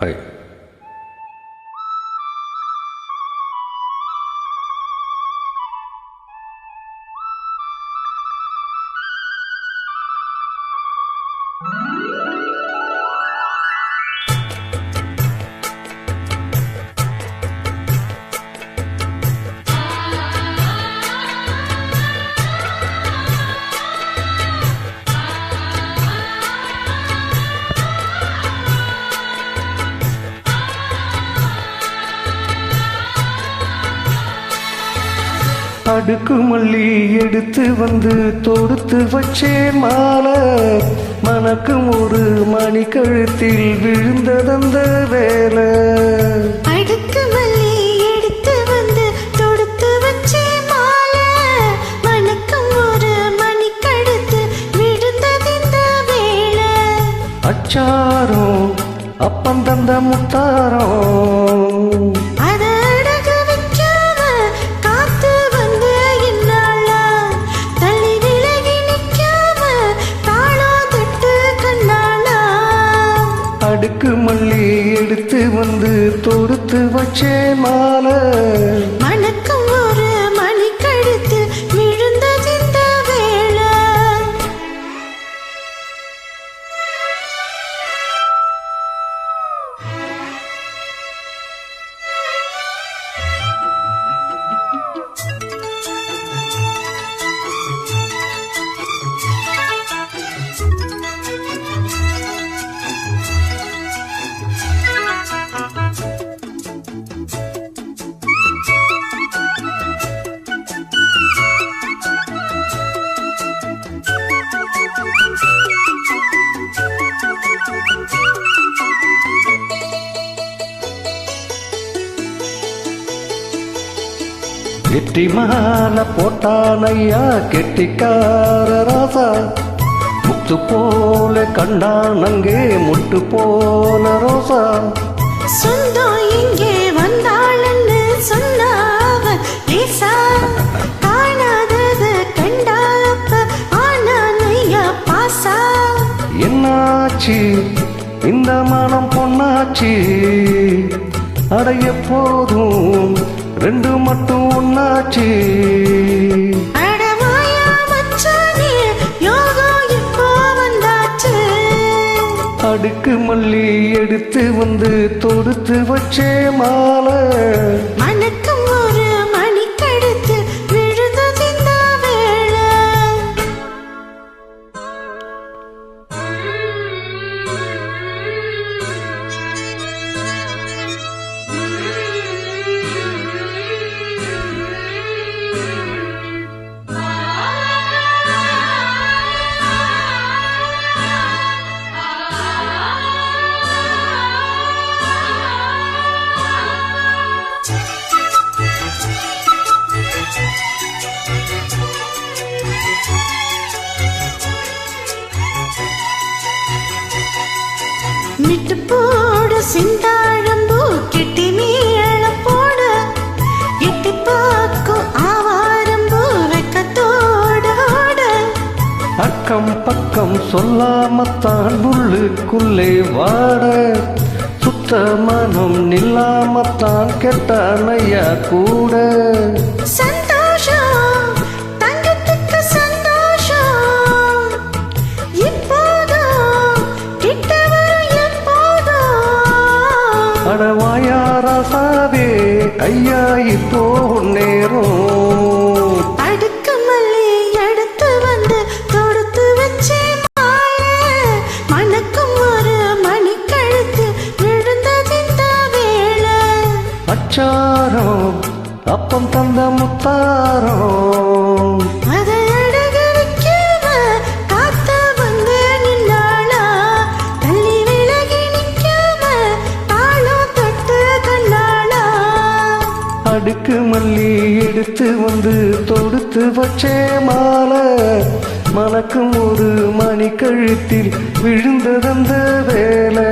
Hi. அடுக்கு மல்லி எடுத்து வந்து தொடுத்து வச்சேன் மாலை, மணக்கும் ஒரு மணி கழுத்தில் விழுந்ததந்த வேலை. அடுக்கு மல்லி எடுத்து வந்து தொடுத்து வச்சேன் மாலை, மணக்கும் ஒரு மணி கழுத்து விழுந்ததந்த வேலை. அச்சாரம் அப்பம் தந்த முத்தாரம், அடுக்கு மல்லி எடுத்து வந்து தொடுத்து வச்சே மாலை, மணக்கும் ஒரு மணி கழுத்து விழுந்ததிந்த வேளை. கெட்டி மாலை போட்டானையா கெட்டிக்கார ராசா, முத்து போல கண்டான் அங்கே முட்டு போல ரோசா. சொந்தம் இங்கே வந்தாளன்னு சொன்னாவ லேசா, காணாதது கண்டாப்ப ஆனானையா பாசா. என்னாச்சு இந்த மனம் பொன்னாச்சு, அடைய போதும் ரெண்டு மட்டும் ஒன்னாச்சு. அடவாயா மச்சானே யோகம் இப்போ வந்தாச்சு. அடுக்கு மல்லி எடுத்து வந்து தொடுத்து வச்சே மாலை, மணக்கும் ஒரு மணி கழுத்து விழுந்ததிந்த வேளை. மிட்டு போடு சிந்தாழம்பூ கெட்டி மேளம் போட, எட்டி பாக்கும் ஆவாரம்பூ வெக்கத்தோட. அக்கம் பக்கம் சொல்லாமத்தான் உள்ளுக்குள்ளே வாட, சுத்த மனம் நில்லாமத்தான் கெட்டானையா கூட. சந்தோஷம் தங்கத்துக்கு சந்தோஷம், இப்போதும் கிட்ட வரும் எப்போதும். அடவாயா ராசாவே ஐயா இப்போ நேரம். அடுக்கு மல்லி எடுத்து வந்து தொடுத்து வச்சே மாலை, மணக்கும் ஒரு மணி கழுத்து விழுந்ததிந்த வேளை. அச்சாரம் அப்பம் தந்த முத்தாரம், அதை அடகு வைக்காம காத்த வந்து நின்னாளா, தள்ளி விலகி நிக்காம தாளம் தொட்டு கண்ணாளா. அடுக்கு மல்லி எடுத்து வந்து தொடுத்து வச்சே மாலை, மணக்கும் ஒரு மணி கழுத்தில் விழுந்ததந்த வேலை.